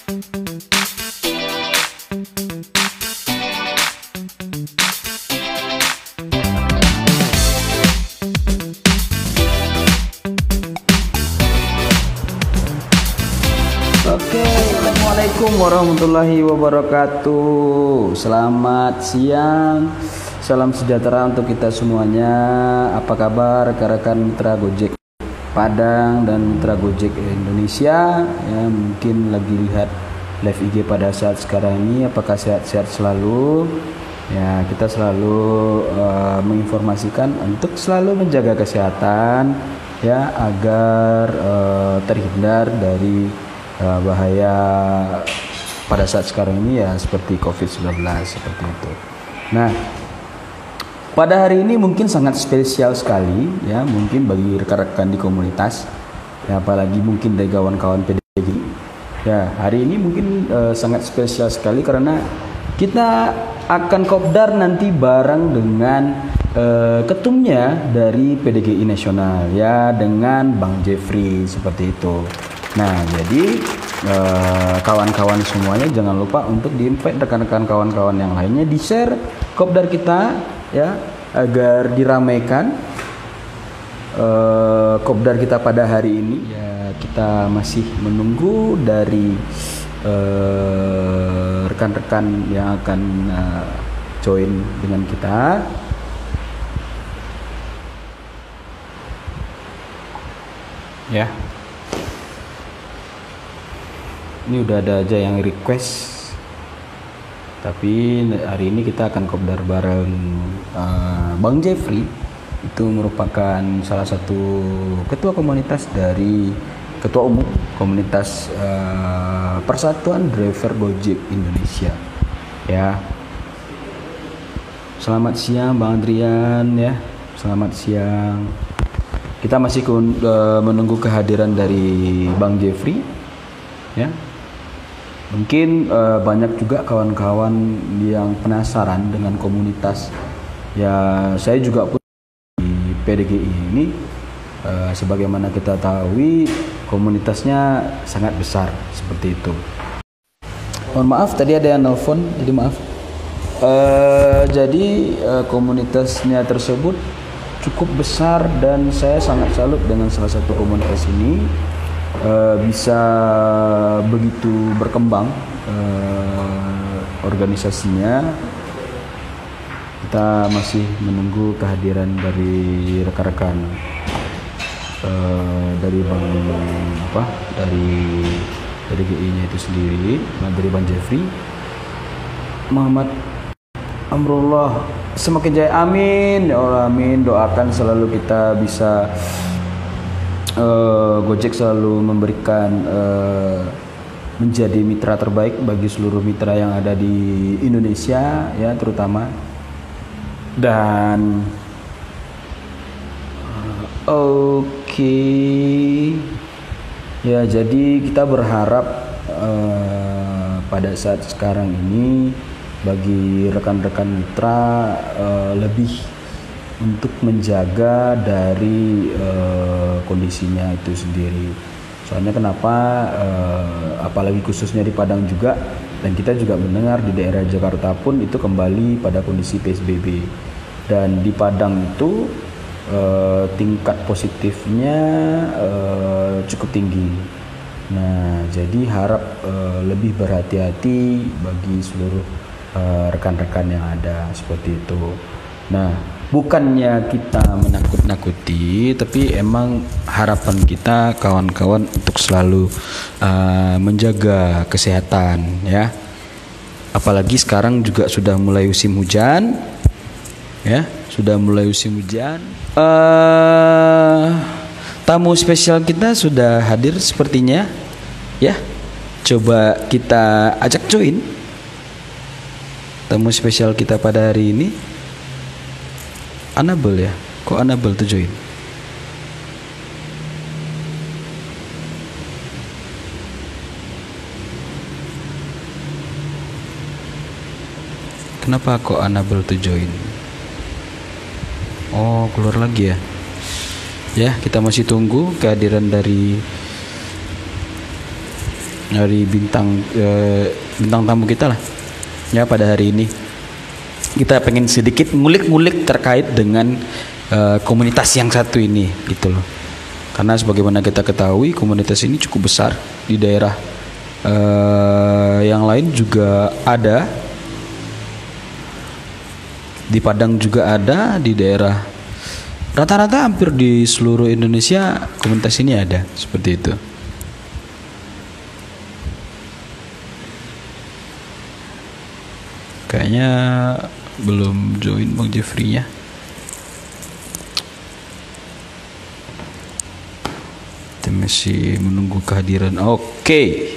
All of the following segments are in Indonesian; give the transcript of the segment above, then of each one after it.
Oke, assalamualaikum warahmatullahi wabarakatuh. Selamat siang, salam sejahtera untuk kita semuanya. Apa kabar rekan-rekan mitra Gojek Padang dan mitra Gojek Indonesia? Ya, mungkin lagi lihat live IG pada saat sekarang ini. Apakah sehat-sehat selalu? Ya, kita selalu menginformasikan untuk selalu menjaga kesehatan, ya, agar terhindar dari bahaya pada saat sekarang ini, ya, seperti COVID-19 seperti itu. Nah, pada hari ini mungkin sangat spesial sekali, ya, mungkin bagi rekan-rekan di komunitas, ya, apalagi mungkin dari kawan-kawan PDG. Ya, hari ini mungkin sangat spesial sekali karena kita akan kopdar nanti bareng dengan ketumnya dari PDGI Nasional, ya, dengan Bang Jeffrey seperti itu. Nah, jadi kawan-kawan semuanya jangan lupa untuk di-invite rekan-rekan kawan-kawan yang lainnya, di-share kopdar kita, ya, agar diramaikan kopdar kita pada hari ini. Ya, kita masih menunggu dari rekan-rekan yang akan join dengan kita. Ya. Ini udah ada aja yang request, tapi hari ini kita akan kopdar bareng Bang Jeffrey. Itu merupakan salah satu ketua komunitas dari ketua umum komunitas Persatuan Driver Gojek Indonesia. Ya, selamat siang Bang Adrian, ya, selamat siang. Kita masih menunggu kehadiran dari Bang Jeffrey, ya. Mungkin banyak juga kawan-kawan yang penasaran dengan komunitas. Ya, saya juga pun di PDGI ini, sebagaimana kita tahu, komunitasnya sangat besar seperti itu. Mohon maaf, tadi ada yang nelfon, jadi maaf. Jadi komunitasnya tersebut cukup besar dan saya sangat salut dengan salah satu komunitas ini. Bisa begitu berkembang organisasinya. Kita masih menunggu kehadiran dari rekan-rekan dari GI-nya itu sendiri, dari Bang Jeffrey. Muhammad Amrullah, semakin jaya, amin ya Allah, amin. Doakan selalu kita bisa Gojek selalu memberikan menjadi mitra terbaik bagi seluruh mitra yang ada di Indonesia, ya, terutama. Dan oke. Ya, jadi kita berharap pada saat sekarang ini bagi rekan-rekan mitra lebih untuk menjaga dari kondisinya itu sendiri. Soalnya kenapa, apalagi khususnya di Padang juga, dan kita juga mendengar di daerah Jakarta pun itu kembali pada kondisi PSBB. Dan di Padang itu tingkat positifnya cukup tinggi. Nah, jadi harap lebih berhati-hati bagi seluruh rekan-rekan yang ada seperti itu. Nah, bukannya kita menakut-nakuti, tapi emang harapan kita kawan-kawan untuk selalu menjaga kesehatan, ya. Apalagi sekarang juga sudah mulai musim hujan, ya, sudah mulai musim hujan. Tamu spesial kita sudah hadir sepertinya, ya. Coba kita ajak join tamu spesial kita pada hari ini. Anabel, ya, kok Anabel tuh join? Kenapa kok Anabel tuh join? Oh, keluar lagi ya? Ya, kita masih tunggu kehadiran dari dari bintang tamu kita lah. Ya, pada hari ini kita pengen sedikit ngulik-ngulik terkait dengan komunitas yang satu ini gitu loh. Karena sebagaimana kita ketahui komunitas ini cukup besar di daerah yang lain juga ada. Di Padang juga ada, di daerah rata-rata hampir di seluruh Indonesia komunitas ini ada seperti itu. Kayaknya belum join Bang Jeffrey-nya. Kita masih menunggu kehadiran. Oke.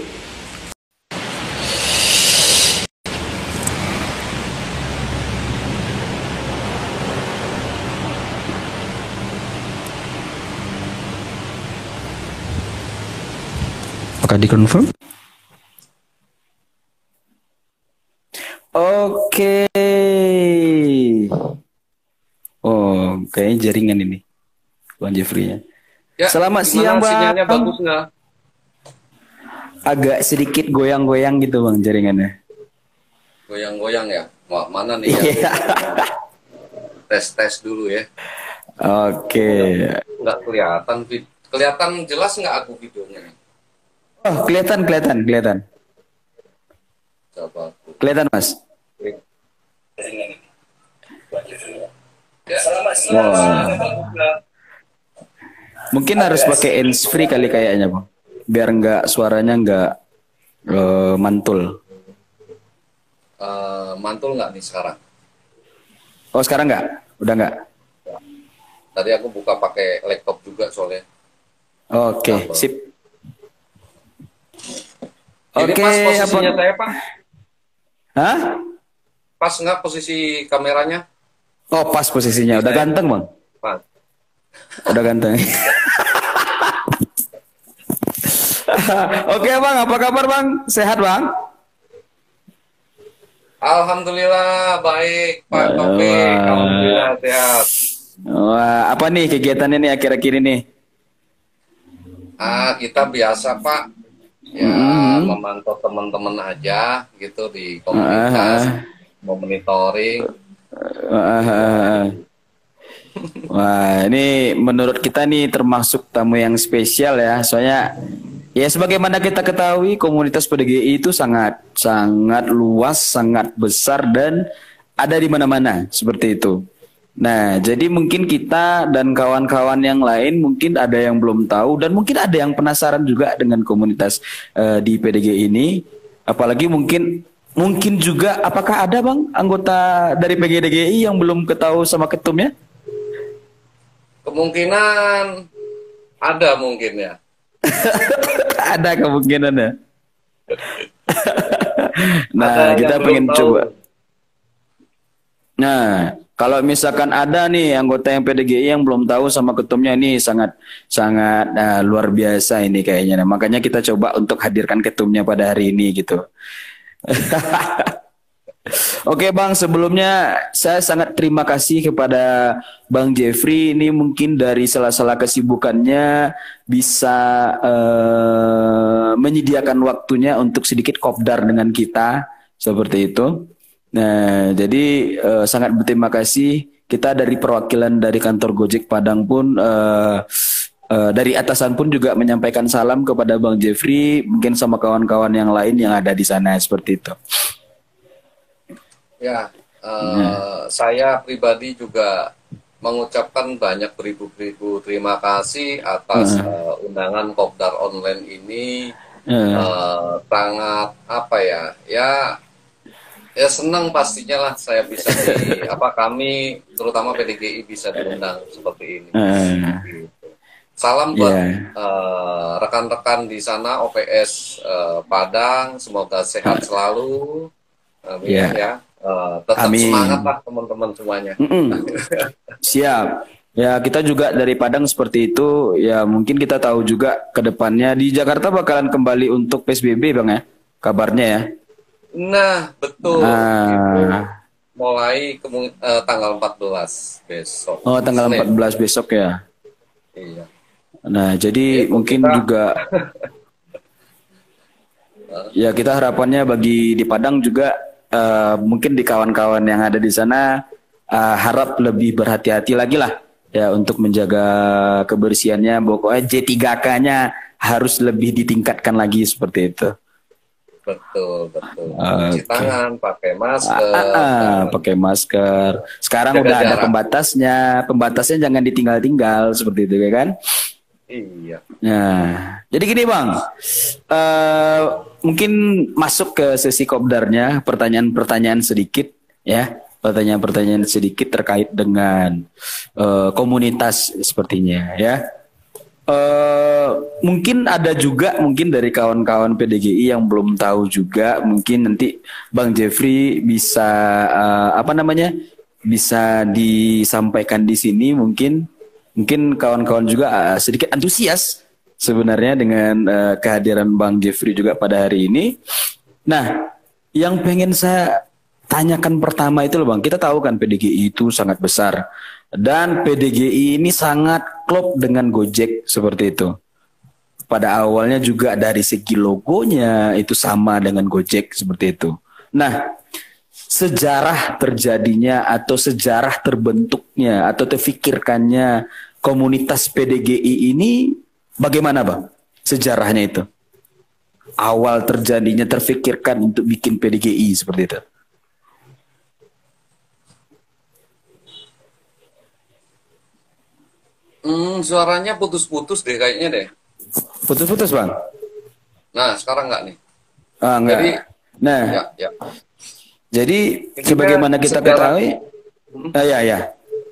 Apakah dikonfirm? Oke. Oh, kayaknya jaringan ini, Bang Jeffrey ya. Ya, Selamat siang, Bang. Sinyalnya bagus nggak? Agak sedikit goyang-goyang gitu, Bang, jaringannya. Goyang-goyang ya? Wah, mana nih ya? Iya. Tes dulu ya. Oke. Nggak kelihatan. Kelihatan jelas nggak aku videonya? Oh, kelihatan. Coba aku. Kelihatan, Mas. Ya, selamat siang. Wah. Mungkin harus pakai handsfree kali kayaknya, Bang. Biar nggak suaranya nggak mantul. Mantul nggak nih sekarang? Oh, sekarang nggak? Udah nggak? Tadi aku buka pakai laptop juga soalnya. Oke, sip. Ini Oke, pas posisinya saya, Pak? Hah? Pas nggak posisi kameranya? Oh, pas posisinya. Udah ganteng, Bang. Pas. Udah ganteng. Oke, Bang. Apa kabar, Bang? Sehat, Bang? Alhamdulillah baik, Pak Taufik. Alhamdulillah sehat. Wah, apa nih kegiatannya nih akhir-akhir ini? Kita biasa, Pak. Ya, memantau teman-teman aja gitu di komunitas, memonitoring. Wah, ini menurut kita nih termasuk tamu yang spesial ya. Soalnya ya sebagaimana kita ketahui komunitas PDGI itu sangat luas, sangat besar dan ada di mana-mana seperti itu. Nah, jadi mungkin kita dan kawan-kawan yang lain mungkin ada yang belum tahu dan mungkin ada yang penasaran juga dengan komunitas di PDGI ini. Apalagi mungkin juga apakah ada, Bang, anggota dari PDGI yang belum ketahui sama ketumnya? Kemungkinan ada mungkin ya. Ada kemungkinan ya. Nah, Ada kita yang pengen belum tahu. coba. Nah, kalau misalkan ada nih anggota yang PDGI yang belum tahu sama ketumnya, ini sangat luar biasa ini kayaknya. Nah, makanya kita coba untuk hadirkan ketumnya pada hari ini gitu. Oke, Bang, sebelumnya saya sangat terima kasih kepada Bang Jeffrey. Ini mungkin dari sela-sela kesibukannya bisa menyediakan waktunya untuk sedikit kopdar dengan kita seperti itu. Nah, jadi sangat berterima kasih. Kita dari perwakilan dari kantor Gojek Padang pun dari atasan pun juga menyampaikan salam kepada Bang Jeffrey, mungkin sama kawan-kawan yang lain yang ada di sana seperti itu. Ya, saya pribadi juga mengucapkan banyak beribu-ribu terima kasih atas undangan kopdar online ini. Sangat apa ya, ya senang pastinya lah saya bisa kami terutama PDGI bisa diundang seperti ini. Salam buat rekan-rekan di sana OPS Padang, semoga sehat selalu. Amin ya. Tetap semangat lah teman-teman semuanya. Siap. Ya, kita juga dari Padang seperti itu. Ya, mungkin kita tahu juga ke depannya di Jakarta bakalan kembali untuk PSBB, Bang ya. Kabarnya ya. Nah, betul. Itu mulai tanggal 14 besok. Oh, tanggal Senin. 14 besok ya. Iya. Nah, jadi itu mungkin kita... juga Ya, kita harapannya bagi di Padang juga mungkin di kawan-kawan yang ada di sana harap lebih berhati-hati lagi lah ya untuk menjaga kebersihannya. Pokoknya J3K-nya harus lebih ditingkatkan lagi seperti itu. Betul, betul. Cuci tangan, pakai masker, pakai masker. Sekarang udah ada pembatasnya jangan ditinggal-tinggal seperti itu ya kan? Iya. Nah, jadi gini Bang, mungkin masuk ke sesi kopdarnya, pertanyaan-pertanyaan sedikit ya, pertanyaan-pertanyaan sedikit terkait dengan komunitas sepertinya ya. Mungkin ada juga mungkin dari kawan-kawan PDGI yang belum tahu juga, mungkin nanti Bang Jeffrey bisa bisa disampaikan di sini, mungkin kawan-kawan juga sedikit antusias sebenarnya dengan kehadiran Bang Jeffrey juga pada hari ini. Nah, yang pengen saya tanyakan pertama itu loh Bang, kita tahu kan PDGI itu sangat besar. Dan PDGI ini sangat klop dengan Gojek seperti itu. Pada awalnya juga dari segi logonya itu sama dengan Gojek seperti itu. Nah, sejarah terjadinya atau sejarah terbentuknya atau terfikirkannya komunitas PDGI ini bagaimana Bang? Sejarahnya itu. Awal terjadinya terfikirkan untuk bikin PDGI seperti itu. Suaranya putus-putus deh kayaknya deh. Putus-putus Bang? Nah, sekarang enggak nih? Enggak. Jadi, nah, ya. Jadi sebagaimana kita ketahui,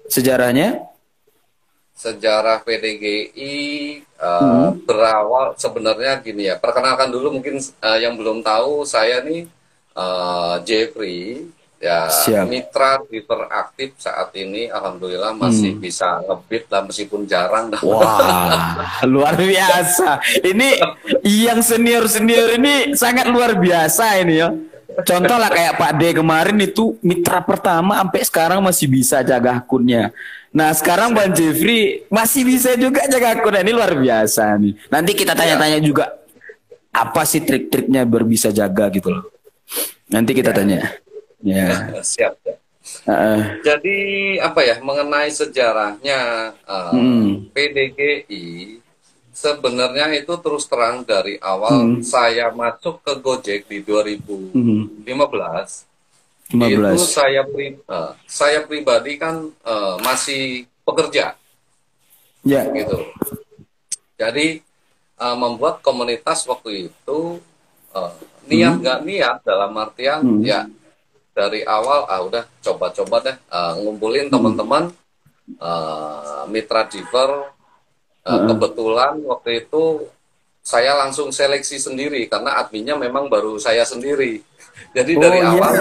sejarahnya? Sejarah PDGI berawal sebenarnya gini ya. Perkenalkan dulu mungkin yang belum tahu, saya nih Jeffrey. Ya, Siap. mitra driver aktif saat ini alhamdulillah masih bisa ngebit lah meskipun jarang. Wah, luar biasa. Ini yang senior-senior ini sangat luar biasa ini ya. Contoh lah kayak Pak D kemarin itu mitra pertama sampai sekarang masih bisa jaga akunnya. Nah, sekarang Bang Jeffrey masih bisa juga jaga akunnya. Ini luar biasa nih. Nanti kita tanya-tanya juga apa sih trik-triknya biar bisa jaga gitu loh. Nanti kita tanya. Ya. Siap. Jadi apa ya mengenai sejarahnya PDGI sebenarnya itu terus terang dari awal saya masuk ke Gojek di 2015. Itu saya pribadi kan masih pekerja. Ya. Gitu. Jadi membuat komunitas waktu itu niat nggak niat dalam artian ya dari awal udah coba-coba deh ngumpulin teman-teman mitra driver. Kebetulan waktu itu saya langsung seleksi sendiri karena adminnya memang baru saya sendiri. Jadi dari awal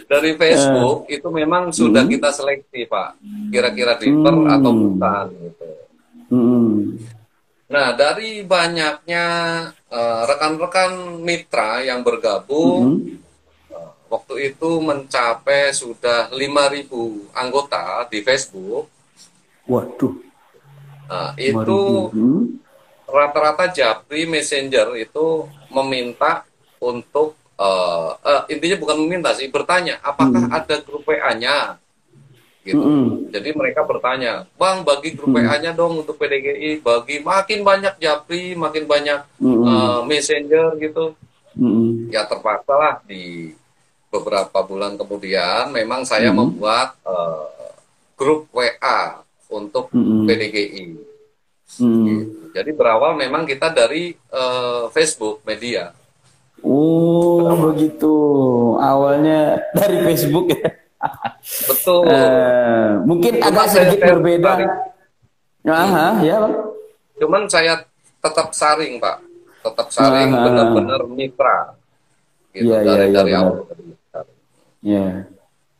dari Facebook itu memang sudah kita seleksi Pak, kira-kira driver atau bukan gitu. Nah, dari banyaknya rekan-rekan mitra yang bergabung, waktu itu mencapai sudah 5.000 anggota di Facebook. Waduh. Nah, itu rata-rata Japri Messenger itu meminta untuk, intinya bukan meminta sih, bertanya, apakah ada grup WA-nya? Gitu. Jadi mereka bertanya, Bang, bagi grup WA-nya dong untuk PDGI, bagi makin banyak Japri, makin banyak Messenger gitu. Ya terpaksa lah di beberapa bulan kemudian memang saya membuat grup WA untuk PDGI. Gitu. Jadi berawal memang kita dari Facebook media. Oh, begitu. Awalnya dari Facebook ya. Betul. Mungkin agak sedikit berbeda. Ya, Bang. Cuman saya tetap saring, Pak. Tetap saring benar-benar mitra. Gitu, dari awal. Ya.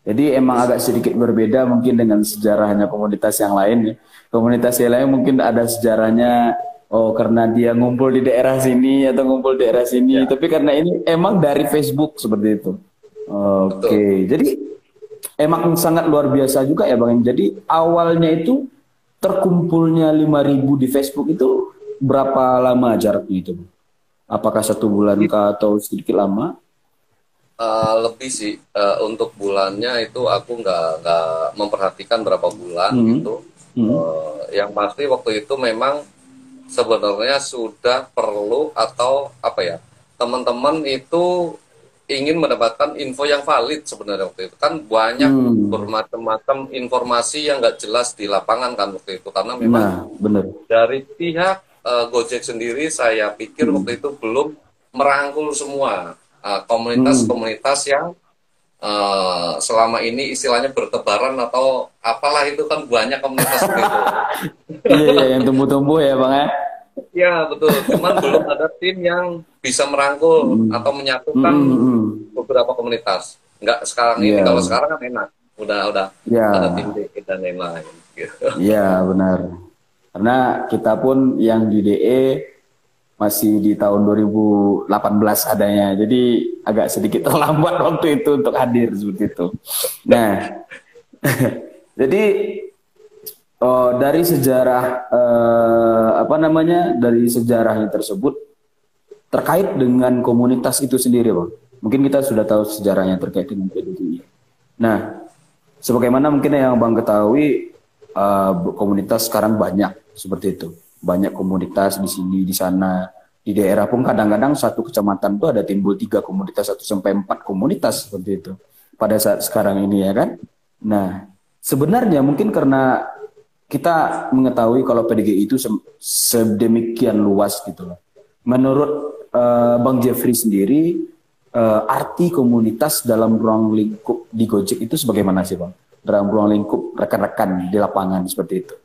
Jadi emang agak sedikit berbeda mungkin dengan sejarahnya komunitas yang lain ya. Komunitas yang lain mungkin ada sejarahnya karena dia ngumpul di daerah sini atau ngumpul di daerah sini, tapi karena ini emang dari Facebook seperti itu. Oke. Jadi emang sangat luar biasa juga ya Bang. Jadi awalnya itu terkumpulnya 5.000 di Facebook itu berapa lama jaraknya itu? Apakah 1 bulan kah atau sedikit lama? Lebih sih, untuk bulannya itu aku nggak memperhatikan berapa bulan gitu. Yang pasti waktu itu memang sebenarnya sudah perlu atau apa ya, teman-teman itu ingin mendapatkan info yang valid sebenarnya waktu itu kan banyak bermacam-macam informasi yang nggak jelas di lapangan kan waktu itu karena memang bener. dari pihak Gojek sendiri saya pikir waktu itu belum merangkul semua komunitas-komunitas yang selama ini istilahnya bertebaran atau apalah itu kan banyak komunitas gitu. Iya, yang tumbuh-tumbuh ya bang ya. Ya betul, cuman belum ada tim yang bisa merangkul atau menyatukan beberapa komunitas. Enggak sekarang ini, kalau sekarang kan enak, udah ada tim DE dan lain-lain. Iya benar, karena kita pun yang di DE masih di tahun 2018 adanya, jadi agak sedikit terlambat waktu itu untuk hadir seperti itu. Nah, jadi dari sejarah dari sejarahnya tersebut terkait dengan komunitas itu sendiri, bang. Mungkin kita sudah tahu sejarahnya terkait dengan PDGI. Nah, sebagaimana mungkin yang bang ketahui, komunitas sekarang banyak seperti itu. Banyak komunitas di sini, di sana, di daerah pun kadang-kadang satu kecamatan tuh ada timbul 3 komunitas, 1 sampai 4 komunitas seperti itu pada saat sekarang ini ya kan. Nah, sebenarnya mungkin karena kita mengetahui kalau PDGI itu sedemikian luas gitu loh. Menurut Bang Jeffrey sendiri, arti komunitas dalam ruang lingkup di Gojek itu sebagaimana sih bang? Dalam ruang lingkup rekan-rekan di lapangan seperti itu.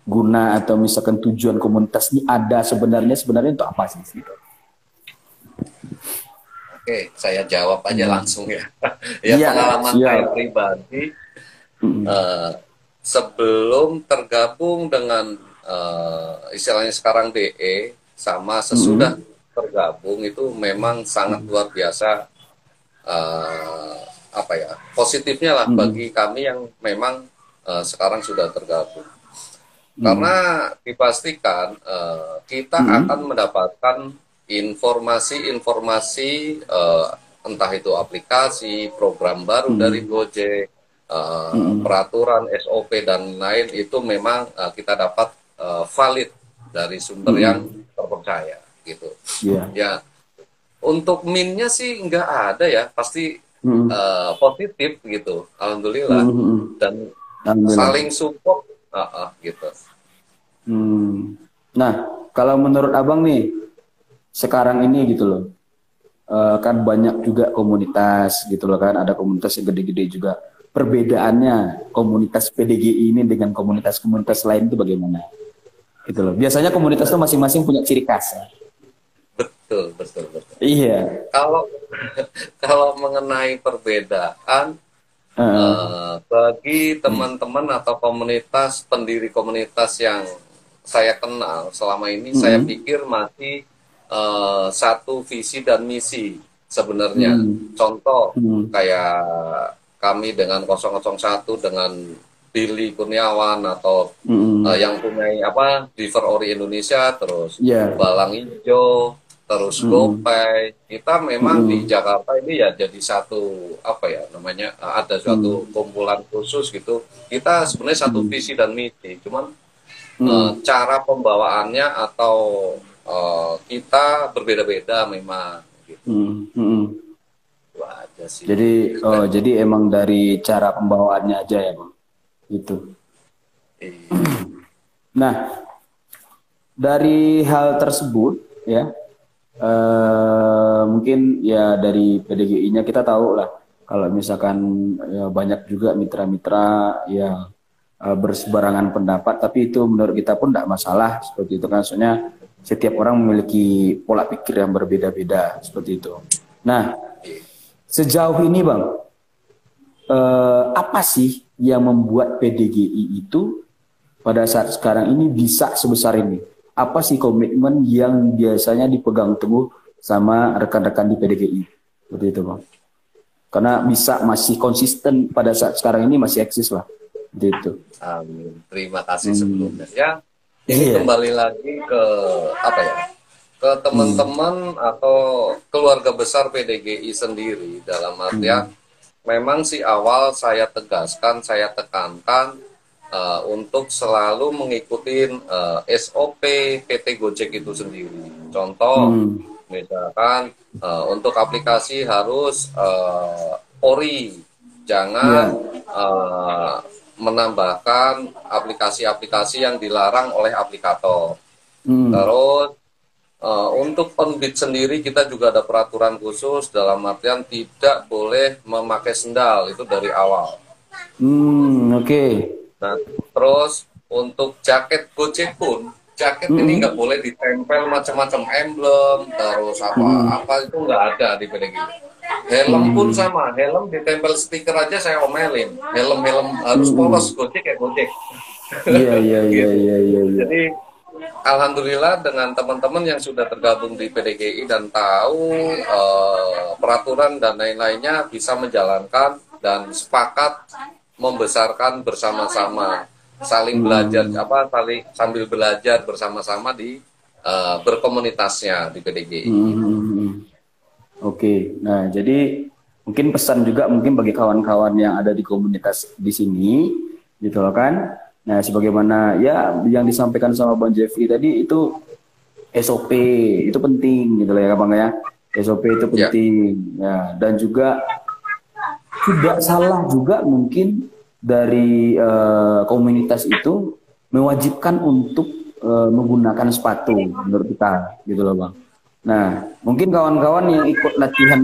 Guna atau misalkan tujuan komunitas ini ada sebenarnya untuk apa sih? Oke, saya jawab aja langsung ya. Pengalaman saya pribadi, sebelum tergabung dengan istilahnya sekarang DE sama sesudah tergabung itu memang sangat luar biasa positifnya lah bagi kami yang memang sekarang sudah tergabung. Karena dipastikan kita akan mendapatkan informasi-informasi entah itu aplikasi, program baru dari Gojek, peraturan, SOP dan lain itu memang kita dapat valid dari sumber yang terpercaya gitu. Ya, untuk minnya sih nggak ada ya, pasti positif gitu, alhamdulillah dan saling support gitu. Nah, kalau menurut abang nih sekarang ini gitu loh, kan banyak juga komunitas gitu loh kan, ada komunitas yang gede-gede juga. Perbedaannya komunitas PDGI ini dengan komunitas-komunitas lain itu bagaimana? Gitu loh. Biasanya komunitas itu masing-masing punya ciri khas. Betul. Iya. Kalau mengenai perbedaan bagi teman-teman atau komunitas, pendiri komunitas yang saya kenal selama ini, saya pikir masih satu visi dan misi sebenarnya. Contoh kayak kami dengan 001 dengan Billy Kurniawan atau yang punya Diver Ori Indonesia, terus Balang Hijau, terus GoPay. Kita memang di Jakarta ini ya jadi satu ada suatu kumpulan khusus gitu. Kita sebenarnya satu visi dan misi, cuman cara pembawaannya atau kita berbeda-beda memang gitu. Itu aja sih. Jadi emang dari cara pembawaannya aja ya bang, gitu. Nah, dari hal tersebut ya, mungkin ya dari PDGI-nya kita tahu lah kalau misalkan ya, banyak juga mitra-mitra yang bersebarangan pendapat, tapi itu menurut kita pun tidak masalah seperti itu kan, soalnya setiap orang memiliki pola pikir yang berbeda-beda seperti itu. Nah, sejauh ini bang, apa sih yang membuat PDGI itu pada saat sekarang ini bisa sebesar ini? Apa sih komitmen yang biasanya dipegang teguh sama rekan-rekan di PDGI? Seperti itu bang. Karena bisa masih konsisten pada saat sekarang ini masih eksis lah. Seperti itu. Amin. Terima kasih sebelumnya. Ya, ini kembali lagi ke ke teman-teman atau keluarga besar PDGI sendiri, dalam artian memang si awal saya tegaskan, saya tekankan untuk selalu mengikuti SOP PT Gojek itu sendiri. Contoh, misalkan untuk aplikasi harus ORI, jangan menambahkan aplikasi-aplikasi yang dilarang oleh aplikator. Terus untuk on-beat sendiri kita juga ada peraturan khusus, dalam artian tidak boleh memakai sendal, itu dari awal. Oke. Nah, terus untuk jaket Gojek pun, jaket ini nggak boleh ditempel macam-macam emblem, terus apa itu nggak ada di PDG. Helm pun sama, helm ditempel stiker aja saya omelin. Helm harus polos, Gojek ya Gojek. Iya. Jadi alhamdulillah dengan teman-teman yang sudah tergabung di PDGI dan tahu peraturan dan lain-lainnya bisa menjalankan dan sepakat membesarkan bersama-sama, saling belajar sambil belajar bersama-sama di berkomunitasnya di PDGI. Oke. Nah, jadi mungkin pesan juga mungkin bagi kawan-kawan yang ada di komunitas di sini gitu loh kan. Nah, sebagaimana ya yang disampaikan sama Bang Jeffrey tadi itu SOP itu penting gitu loh ya Bang ya. SOP itu penting. Ya, dan juga tidak salah juga mungkin dari komunitas itu mewajibkan untuk menggunakan sepatu menurut kita gitu loh Bang. Nah, mungkin kawan-kawan yang ikut latihan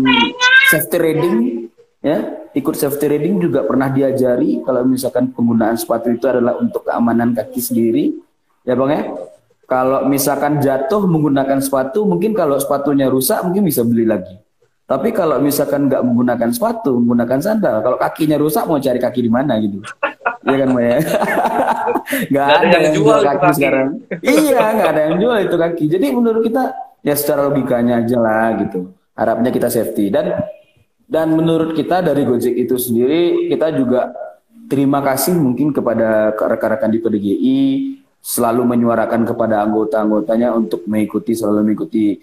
safety riding ya, ikut safety riding juga pernah diajari kalau misalkan penggunaan sepatu itu adalah untuk keamanan kaki sendiri, ya Bang ya. Kalau misalkan jatuh menggunakan sepatu, mungkin kalau sepatunya rusak mungkin bisa beli lagi. Tapi kalau misalkan nggak menggunakan sepatu, menggunakan sandal, kalau kakinya rusak mau cari kaki di mana gitu. Iya kan Bang ya? Nggak ada yang jual kaki sekarang. Iya, nggak ada yang jual itu kaki. Jadi menurut kita ya secara logikanya aja lah gitu. Harapnya kita safety dan menurut kita dari Gojek itu sendiri, kita juga terima kasih mungkin kepada rekan-rekan di PDGI selalu menyuarakan kepada anggota-anggotanya untuk selalu mengikuti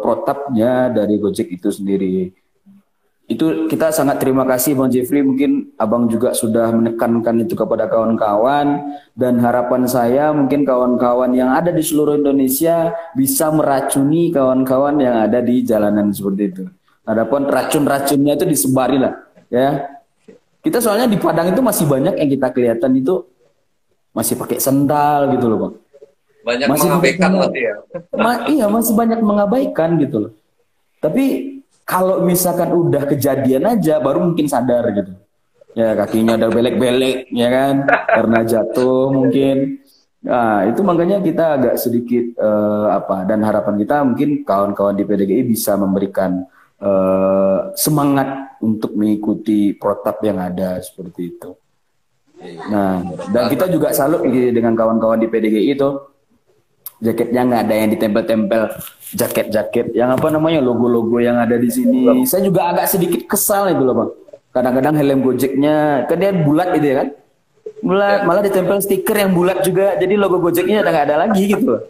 protapnya dari Gojek itu sendiri. Itu kita sangat terima kasih Bang Jeffrey, mungkin Abang juga sudah menekankan itu kepada kawan-kawan, dan harapan saya mungkin kawan-kawan yang ada di seluruh Indonesia bisa meracuni kawan-kawan yang ada di jalanan seperti itu. Adapun racun-racunnya itu disebari lah ya. Kita soalnya di Padang itu masih banyak yang kita kelihatan itu masih pakai sendal gitu loh Bang. Banyak masih mengabaikan ya. Iya, masih banyak mengabaikan gitu loh. Tapi kalau misalkan udah kejadian aja baru mungkin sadar gitu. Ya kakinya udah belek-belek ya kan karena jatuh mungkin. Nah, itu makanya kita agak sedikit dan harapan kita mungkin kawan-kawan di PDGI bisa memberikan semangat untuk mengikuti protap yang ada seperti itu. Nah, dan kita juga salut dengan kawan-kawan di PDGI itu. Jaketnya nggak ada yang ditempel-tempel, jaket-jaket yang logo-logo yang ada di sini. Saya juga agak sedikit kesal itu loh Bang. Kadang-kadang helm Gojeknya kan dia bulat gitu ya kan, bulat, malah ditempel stiker yang bulat juga, jadi logo Gojeknya udah nggak ada lagi gitu loh.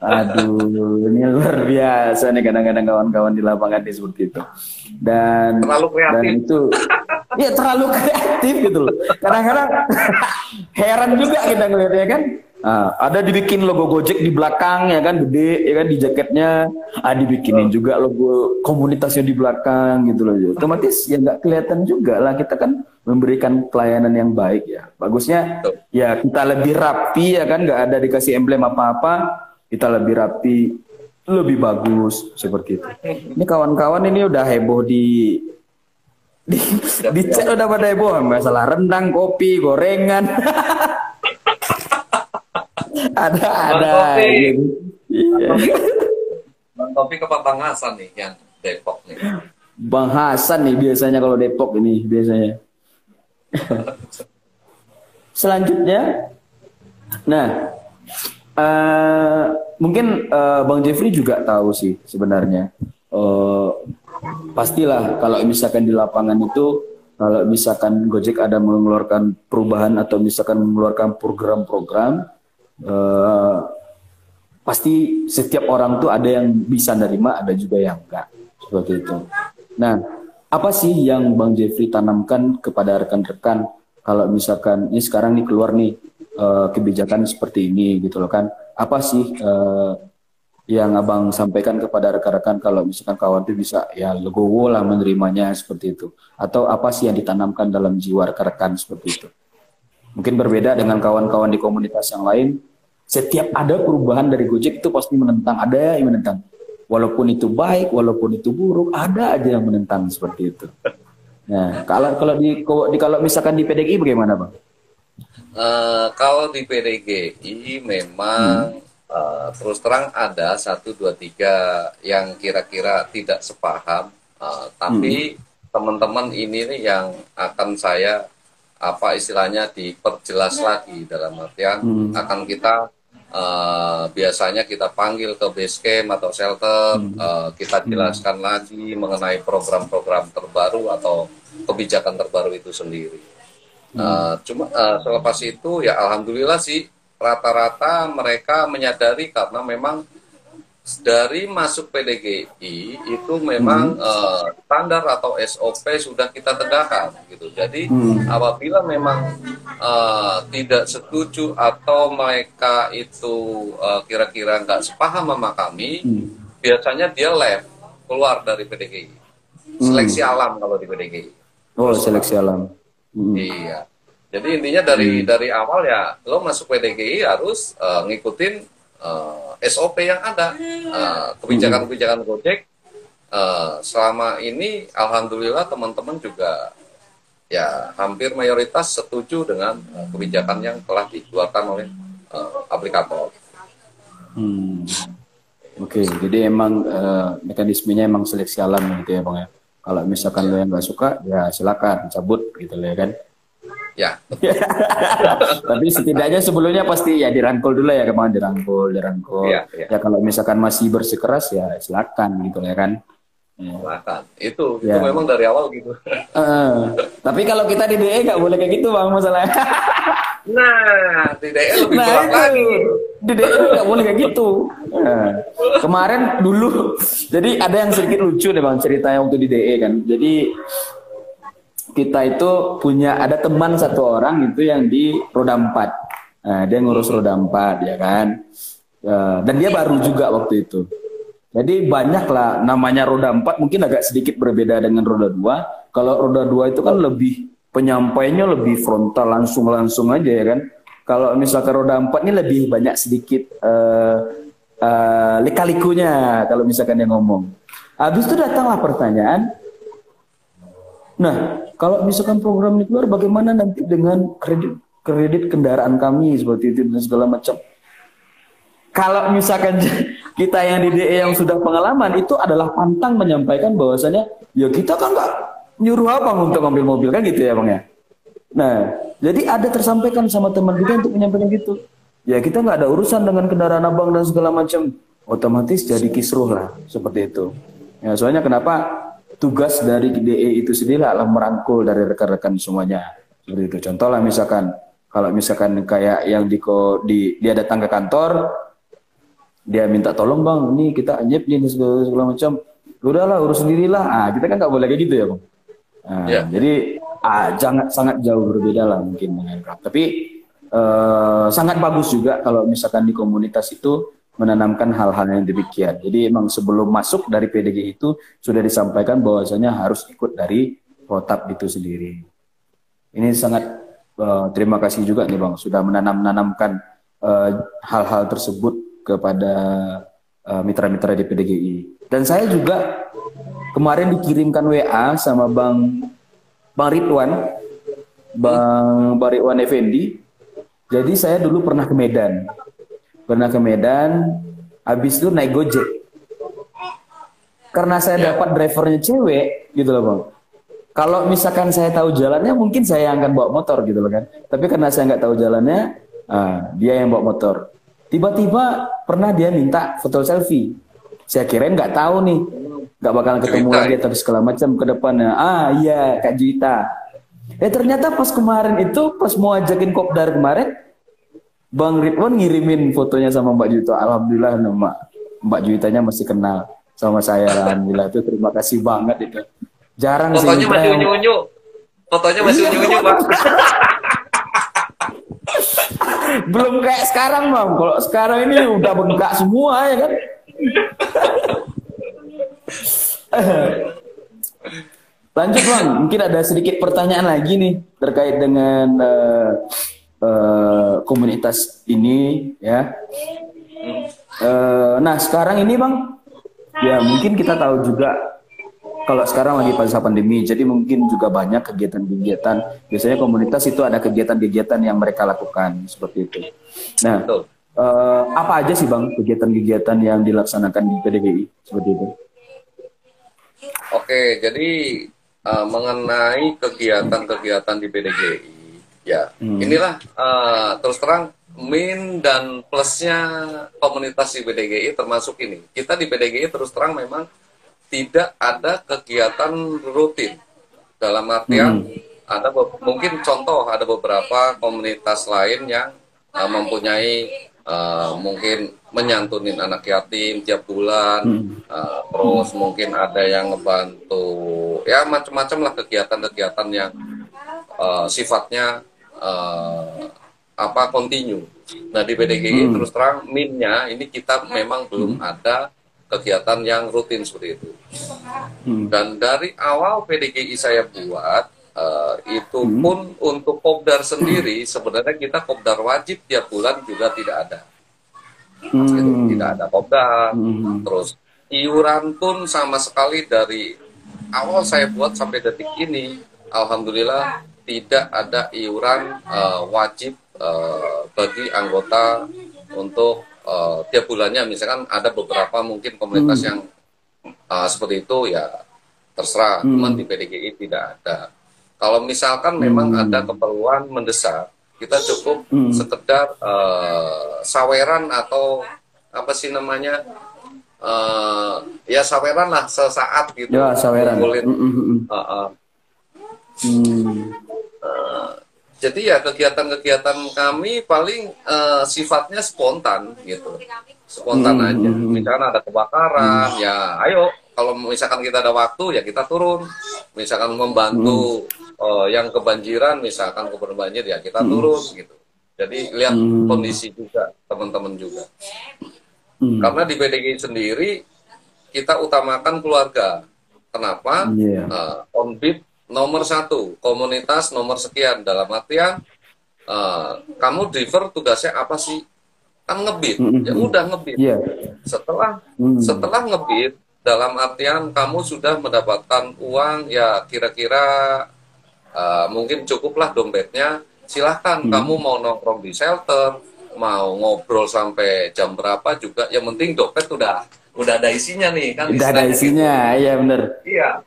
Aduh, ini luar biasa nih kadang-kadang kawan-kawan di lapangan ini seperti itu. Dan terlalu kreatif. Dan itu ya terlalu kreatif gitu loh. Kadang-kadang heran juga kita ngeliatnya kan. Ada dibikin logo Gojek di belakang ya kan, gede ya kan di jaketnya, dibikinin juga logo komunitasnya di belakang gitu loh. Otomatis ya nggak kelihatan juga lah, kita kan memberikan pelayanan yang baik ya. Bagusnya ya kita lebih rapi ya kan, nggak ada dikasih emblem apa-apa, kita lebih rapi, lebih bagus seperti itu. Ini kawan-kawan ini udah heboh di chat udah pada heboh masalah rendang, kopi, gorengan. ada gitu. Bang Taufik ke Bang Hasan nih yang Depok nih. Bang Hasan nih biasanya kalau Depok ini biasanya. Selanjutnya, nah mungkin Bang Jeffrey juga tahu sih sebenarnya. Pastilah kalau misalkan di lapangan itu, kalau misalkan Gojek ada mengeluarkan perubahan atau misalkan mengeluarkan program-program, pasti setiap orang tuh ada yang bisa nerima, ada juga yang enggak, seperti itu. Nah, apa sih yang Bang Jeffrey tanamkan kepada rekan-rekan kalau misalkan ini sekarang nih keluar nih kebijakan seperti ini gitu loh kan? Apa sih yang Abang sampaikan kepada rekan-rekan kalau misalkan kawan itu bisa ya legowo lah menerimanya seperti itu? Atau apa sih yang ditanamkan dalam jiwa rekan-rekan seperti itu? Mungkin berbeda dengan kawan-kawan di komunitas yang lain. Setiap ada perubahan dari Gojek itu pasti menentang, ada yang menentang. Walaupun itu baik, walaupun itu buruk, ada aja yang menentang seperti itu. Nah, kalau misalkan di PDGI bagaimana, Bang? Kalau di PDGI memang terus terang ada 1, 2, 3 yang kira-kira tidak sepaham, tapi teman-teman ini nih yang akan saya apa istilahnya diperjelas lagi, dalam artian akan kita biasanya kita panggil ke base camp atau shelter, kita jelaskan lagi mengenai program-program terbaru atau kebijakan terbaru itu sendiri. Cuma selepas itu ya alhamdulillah sih rata-rata mereka menyadari, karena memang dari masuk PDGI itu memang standar atau SOP sudah kita tegakkan gitu. Jadi apabila memang tidak setuju atau mereka itu kira-kira nggak sepaham sama kami, biasanya dia left, keluar dari PDGI. Seleksi alam kalau di PDGI. Oh, seleksi alam. Iya. Jadi intinya dari awal ya lo masuk PDGI harus ngikutin SOP yang ada, kebijakan-kebijakan Gojek. Selama ini alhamdulillah teman-teman juga ya hampir mayoritas setuju dengan kebijakan yang telah dikeluarkan oleh aplikator. Oke, jadi emang mekanismenya emang seleksi alam gitu ya Bang ya. Kalau misalkan lo yang nggak suka ya silakan cabut gitu ya kan. Ya. Tapi setidaknya sebelumnya pasti ya dirangkul dulu ya kemana dirangkul. Ya. Ya kalau misalkan masih bersikeras ya silakan gitu ya kan. Silakan. Itu memang dari awal gitu. Tapi kalau kita di DE nggak boleh kayak gitu Bang masalahnya. Nah, di DE lebih berat lagi. Di DE nggak boleh kayak gitu. Kemarin dulu, jadi ada yang sedikit lucu deh Bang ceritanya waktu di DE kan. Jadi kita itu ada teman satu orang itu yang di roda 4. Nah, dia ngurus roda 4 ya kan. Dan dia baru juga waktu itu. Jadi banyak lah namanya roda 4 mungkin agak sedikit berbeda dengan roda 2. Kalau roda 2 itu kan lebih penyampaiannya lebih frontal langsung aja ya kan. Kalau misalkan roda 4 ini lebih banyak sedikit lika-likunya kalau misalkan dia ngomong. Habis itu datanglah pertanyaan. Nah, kalau misalkan program ini keluar, bagaimana nanti dengan kredit kendaraan kami seperti itu dan segala macam. Kalau misalkan kita yang di DE yang sudah pengalaman itu adalah pantang menyampaikan bahwasanya ya kita kan nggak nyuruh abang untuk ngambil mobil kan gitu ya Bang ya. Nah, jadi ada tersampaikan sama teman kita untuk menyampaikan gitu. Ya kita nggak ada urusan dengan kendaraan abang dan segala macam. Otomatis jadi kisruh lah seperti itu. Ya soalnya kenapa? Tugas dari DE itu sendiri adalah merangkul dari rekan-rekan semuanya. Seperti itu. Contoh lah misalkan, kalau misalkan kayak yang dia datang ke kantor, dia minta tolong Bang, ini kita anjep ini segala macam. Udahlah urus sendirilah. Kita kan nggak boleh kayak gitu ya Bang. Jadi sangat jauh berbeda lah mungkin dengan Krab. Tapi sangat bagus juga kalau misalkan di komunitas itu menanamkan hal-hal yang demikian. Jadi emang sebelum masuk dari PDG itu sudah disampaikan bahwasanya harus ikut dari protap itu sendiri. Ini sangat terima kasih juga nih Bang sudah menanamkan hal-hal tersebut kepada mitra-mitra di PDGI. Dan saya juga kemarin dikirimkan WA sama Bang Ridwan, Bang Ridwan Effendi. Jadi saya dulu pernah ke Medan. Habis itu naik Gojek. Karena saya dapat drivernya cewek, gitu loh Bang. Kalau misalkan saya tahu jalannya, mungkin saya akan bawa motor gitu loh kan. Tapi karena saya nggak tahu jalannya, dia yang bawa motor. Tiba-tiba pernah dia minta foto selfie. Saya kirain nggak tahu nih, nggak bakalan ketemu lagi terus segala macam ke depannya. Iya Kak Juita. Ternyata pas kemarin itu, pas mau ajakin kopdar kemarin, Bang Ridwan ngirimin fotonya sama Mbak Juwita. Alhamdulillah Mbak Juwitanya masih kenal sama saya. Alhamdulillah itu terima kasih banget itu. Jarang sih Fotonya masih unyu-unyu. Fotonya masih unyu-unyu, Pak. Belum kayak sekarang, Bang. Kalau sekarang ini udah bengkak semua ya kan. Lanjut Bang, mungkin ada sedikit pertanyaan lagi nih terkait dengan komunitas ini ya. Nah sekarang ini Bang, ya mungkin kita tahu juga kalau sekarang lagi masa pandemi, jadi mungkin juga banyak kegiatan-kegiatan. Biasanya komunitas itu ada kegiatan-kegiatan yang mereka lakukan seperti itu. Nah, apa aja sih Bang kegiatan-kegiatan yang dilaksanakan di PDGI seperti itu? Oke, jadi mengenai kegiatan-kegiatan di PDGI, ya inilah terus terang min dan plusnya komunitas di PDGI termasuk ini. Kita di PDGI terus terang memang tidak ada kegiatan rutin. Dalam artian ada mungkin contoh ada beberapa komunitas lain yang mempunyai mungkin menyantunin anak yatim tiap bulan, terus mungkin ada yang ngebantu, ya macam-macam lah kegiatan-kegiatan yang sifatnya kontinu. Nah di PDGI terus terang minnya ini kita memang belum ada kegiatan yang rutin seperti itu. Dan dari awal PDGI saya buat itu pun untuk kopdar sendiri sebenarnya kita kopdar wajib tiap bulan juga tidak ada. Tidak ada kopdar. Terus iuran pun sama sekali dari awal saya buat sampai detik ini alhamdulillah tidak ada iuran wajib bagi anggota untuk tiap bulannya. Misalkan ada beberapa mungkin komunitas yang seperti itu ya terserah, cuman di PDGI tidak ada. Kalau misalkan memang ada keperluan mendesak, kita cukup sekedar saweran atau apa sih namanya, ya saweran lah sesaat gitu. Ya saweran. Jadi ya kegiatan-kegiatan kami paling sifatnya spontan gitu, spontan aja. Misalkan ada kebakaran, ya ayo. Kalau misalkan kita ada waktu ya kita turun. Misalkan membantu yang kebanjiran, misalkan korban banjir ya kita turun gitu. Jadi lihat kondisi juga teman-teman juga. Karena di PDGI sendiri kita utamakan keluarga. Kenapa? On-beat nomor 1, komunitas nomor sekian. Dalam artian kamu driver tugasnya apa sih? Kan ngebit. Ya udah ngebit. Setelah ngebit, dalam artian kamu sudah mendapatkan uang ya kira-kira mungkin cukuplah dompetnya, silahkan kamu mau nongkrong di shelter, mau ngobrol sampai jam berapa juga, yang penting dompet udah ada isinya nih kan. Udah ada isinya, iya bener. Iya.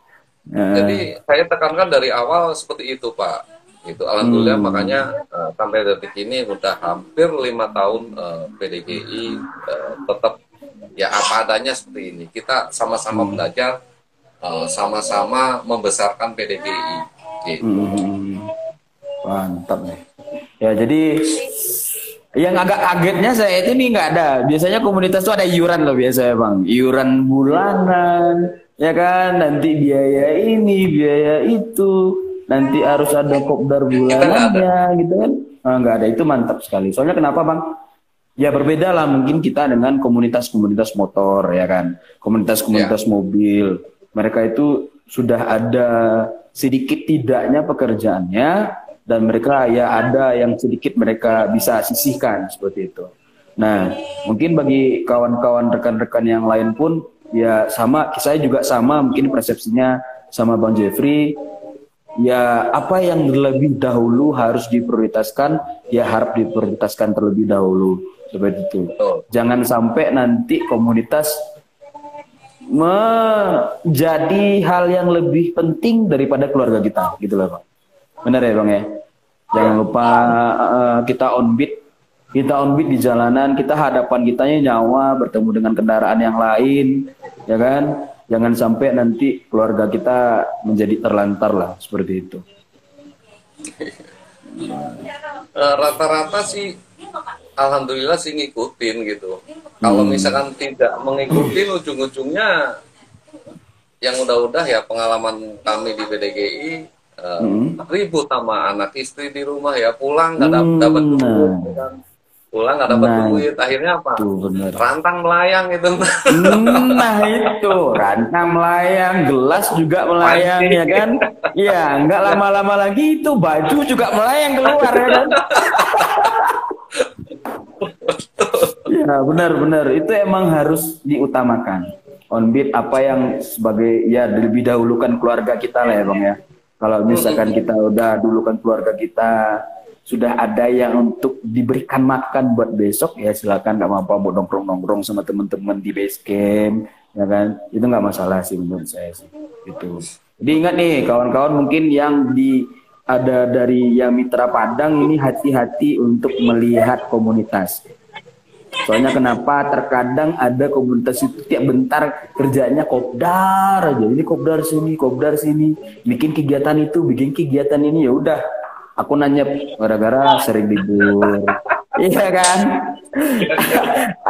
Jadi saya tekankan dari awal seperti itu Pak. Itu alhamdulillah makanya sampai detik ini udah hampir 5 tahun PDGI tetap ya apa adanya seperti ini. Kita sama-sama belajar, sama-sama membesarkan PDGI. Gitu. Mantap nih. Ya jadi yang agak kagetnya saya itu nih nggak ada. Biasanya komunitas tuh ada iuran loh biasanya Bang. Iuran bulanan, ya kan. Nanti biaya ini, biaya itu. Nanti harus ada kopdar bulanannya gitu kan. Nah, nggak ada, itu mantap sekali. Soalnya kenapa Bang? Ya berbeda lah mungkin kita dengan komunitas-komunitas motor ya kan, komunitas-komunitas mobil. Mereka itu sudah ada sedikit tidaknya pekerjaannya dan mereka ya ada yang sedikit mereka bisa sisihkan seperti itu. Nah mungkin bagi kawan-kawan rekan-rekan yang lain pun ya sama, saya juga sama mungkin persepsinya sama Bang Jeffrey. Ya apa yang terlebih dahulu harus diprioritaskan ya harap diprioritaskan terlebih dahulu. Seperti itu. Jangan sampai nanti komunitas menjadi hal yang lebih penting daripada keluarga kita, gitu loh Bang. Benar ya Bang ya? Jangan lupa kita on beat di jalanan, kita hadapan kitanya nyawa bertemu dengan kendaraan yang lain, ya kan? Jangan sampai nanti keluarga kita menjadi terlantar lah, seperti itu. Rata-rata sih alhamdulillah sih ngikutin gitu. Kalau misalkan tidak mengikuti, ujung-ujungnya yang udah-udah ya pengalaman kami di PDGI, ribut sama anak istri di rumah ya, pulang nggak dapat duit, Nah, kan. Pulang nggak dapat nah duit, akhirnya apa? itu bener. Rantang melayang itu. Nah itu rantang melayang, gelas juga melayang ya kan? Ya nggak lama-lama lagi itu baju juga melayang keluar ya kan? Ya benar-benar itu emang harus diutamakan. On beat apa yang sebagai ya lebih dahulukan keluarga kita lah ya bang ya. Kalau misalkan kita udah dulukan keluarga kita, sudah ada yang untuk diberikan makan buat besok ya silakan, nggak apa-apa buat nongkrong-nongkrong sama teman-teman di base camp ya kan, itu nggak masalah sih menurut saya sih itu. Jadi ingat nih kawan-kawan mungkin yang ada dari yang mitra Padang ini, hati-hati untuk melihat komunitas. Soalnya kenapa terkadang ada komunitas itu tiap bentar kerjanya kopdar aja. Ini kopdar sini, bikin kegiatan itu, bikin kegiatan ini, ya udah. Aku nanya gara-gara sering libur. Iya kan?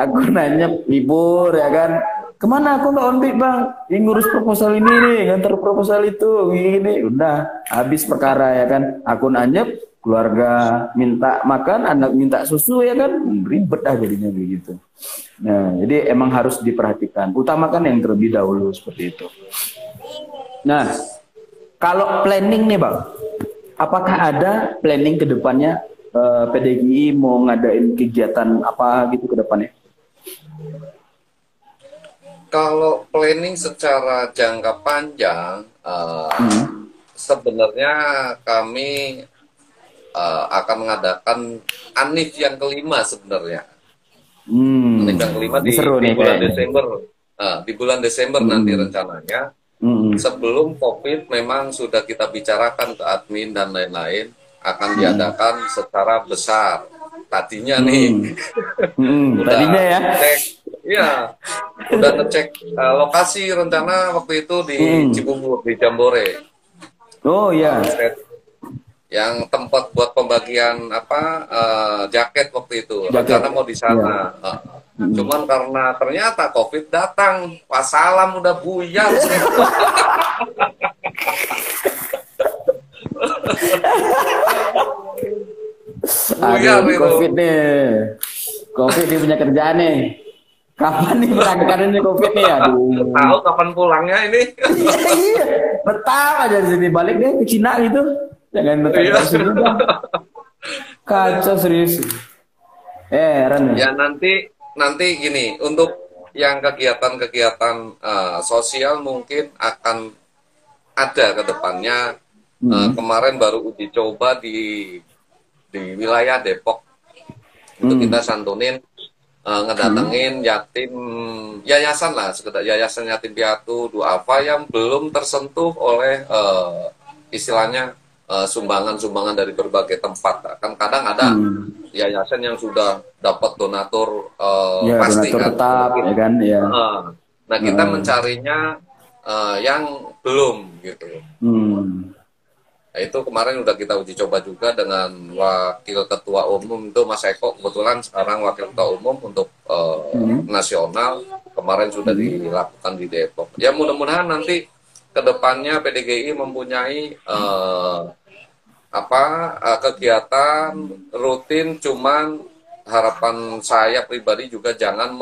Aku nanya libur ya kan. Kemana aku nggak on beat bang? Ini ngurus proposal ini nih, ngantar proposal itu, gini. Udah habis perkara ya kan. Aku nanya keluarga minta makan, anak minta susu ya kan, ribet dah jadinya begitu. Nah, jadi emang harus diperhatikan, utamakan yang terlebih dahulu seperti itu. Nah, kalau planning nih bang, apakah ada planning ke depannya PDGI mau ngadain kegiatan apa gitu ke depannya? Kalau planning secara jangka panjang, sebenarnya kami akan mengadakan Anif yang kelima sebenarnya. Anif yang kelima di bulan Desember. Di bulan Desember nanti rencananya. Sebelum COVID memang sudah kita bicarakan ke admin dan lain-lain, akan diadakan secara besar. Tadinya nih, tadinya ya. Iya, udah ngecek lokasi rencana waktu itu di Cibubur, di Jambore. Oh ya. Yang tempat buat pembagian jaket waktu itu, rencana mau di sana. Cuman karena ternyata COVID datang, wassalam udah buyar. Buyar itu. COVID nih, COVID dia punya kerjaan nih. Kapan nih berangkat ini COVID nih? Aduh. Tahu kapan pulangnya ini? Iya, betah aja di sini, balik deh ke Cina gitu. Jangan betah di sini. Kacau serius. Ran. Ya nanti gini, untuk yang kegiatan-kegiatan sosial mungkin akan ada ke depannya. Kemarin baru uji coba di wilayah Depok. Itu kita santunin, ngedatengin yatim, yayasan lah, sekedar yayasan yatim piatu duafa yang belum tersentuh oleh istilahnya sumbangan-sumbangan dari berbagai tempat. Kan kadang ada yayasan yang sudah dapat donatur pasti donatur kan, tetap, ya kan ya. Nah kita mencarinya yang belum gitu. Nah, itu kemarin udah kita uji coba juga dengan wakil ketua umum itu Mas Eko, kebetulan sekarang wakil ketua umum untuk nasional, kemarin sudah dilakukan di Depok. Ya mudah-mudahan nanti kedepannya PDGI mempunyai kegiatan rutin, cuman harapan saya pribadi juga jangan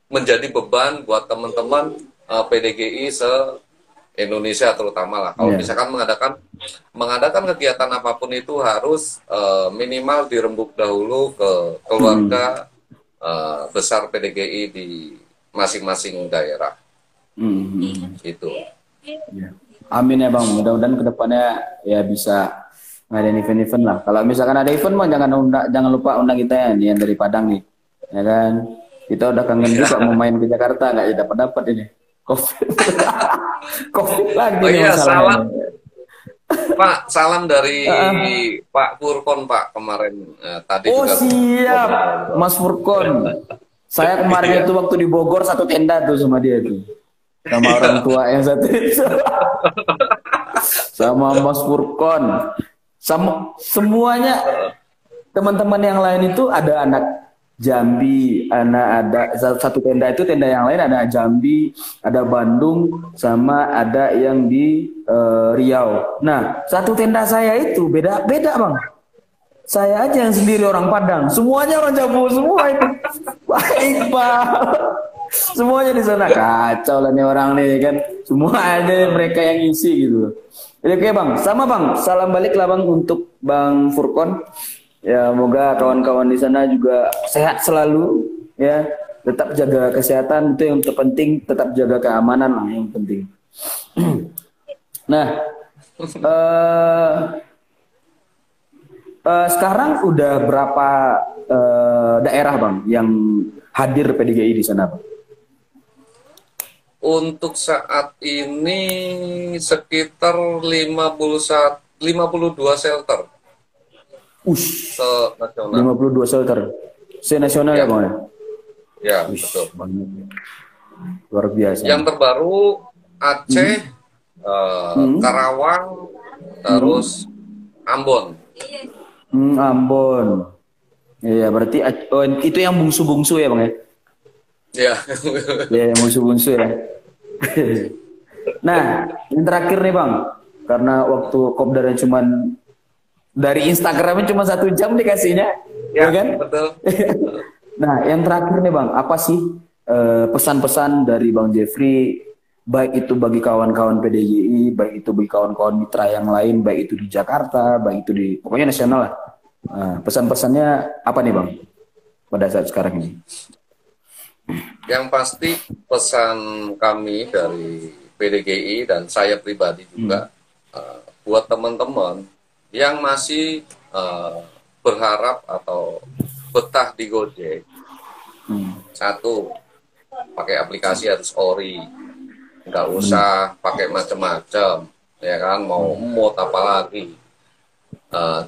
menjadi beban buat teman-teman PDGI Indonesia terutama lah. Kalau misalkan mengadakan kegiatan apapun itu harus minimal dirembuk dahulu ke keluarga besar PDGI di masing-masing daerah. Itu. Ya. Amin ya bang. Mudah-mudahan kedepannya ya bisa ngadain event-event lah. Kalau misalkan ada event mah jangan lupa undang kita ya, nih yang dari Padang nih, ya kan. Kita udah kangen juga mau main ke Jakarta, nggak dapat ini. COVID. COVID lagi. Oh iya, salam. Pak, salam dari Pak Furkon Pak kemarin tadi. Oh juga siap, Mas Furkon. Saya kemarin itu waktu di Bogor satu tenda tuh sama dia tuh, sama orang tua yang satu itu. Sama Mas Furkon. semuanya teman-teman yang lain itu ada anak Jambi, ada satu tenda itu tenda yang lain ada Jambi, ada Bandung, sama ada yang di Riau. Nah, satu tenda saya itu beda-beda bang. Saya aja yang sendiri orang Padang, semuanya orang Jambu semua itu. Baik bang, semuanya di sana kacau lah nih orang nih kan. Semua ada mereka yang isi gitu. Jadi oke bang, sama bang, salam balik lah bang untuk Bang Furkon. Ya, semoga kawan-kawan di sana juga sehat selalu ya. Tetap jaga kesehatan itu yang terpenting, tetap jaga keamanan lah yang penting. Nah, sekarang udah berapa daerah bang yang hadir PDGI di sana bang? Untuk saat ini sekitar 52 shelter. Nasional. 52 shelter. Se-nasional ya bang ya? Ya, betul. Luar biasa. Yang terbaru Aceh, Karawang, terus Ambon. Ambon. Iya, berarti itu yang bungsu-bungsu ya bang ya? Ya. Ya, yang bungsu-bungsu ya. Nah, yang terakhir nih bang, karena waktu kopdarnya cuman dari Instagramnya cuma 1 jam dikasihnya, ya kan? Betul. Nah, yang terakhir nih bang, apa sih pesan-pesan dari Bang Jeffrey, baik itu bagi kawan-kawan PDGI, baik itu bagi kawan-kawan mitra yang lain, baik itu di Jakarta, baik itu di pokoknya nasional lah. Nah, pesan-pesannya apa nih bang pada saat sekarang ini? Yang pasti pesan kami dari PDGI dan saya pribadi juga buat teman-teman yang masih berharap atau betah di Gojek. Satu, pakai aplikasi harus ori, nggak usah pakai macam-macam, ya kan? Mau mood apalagi,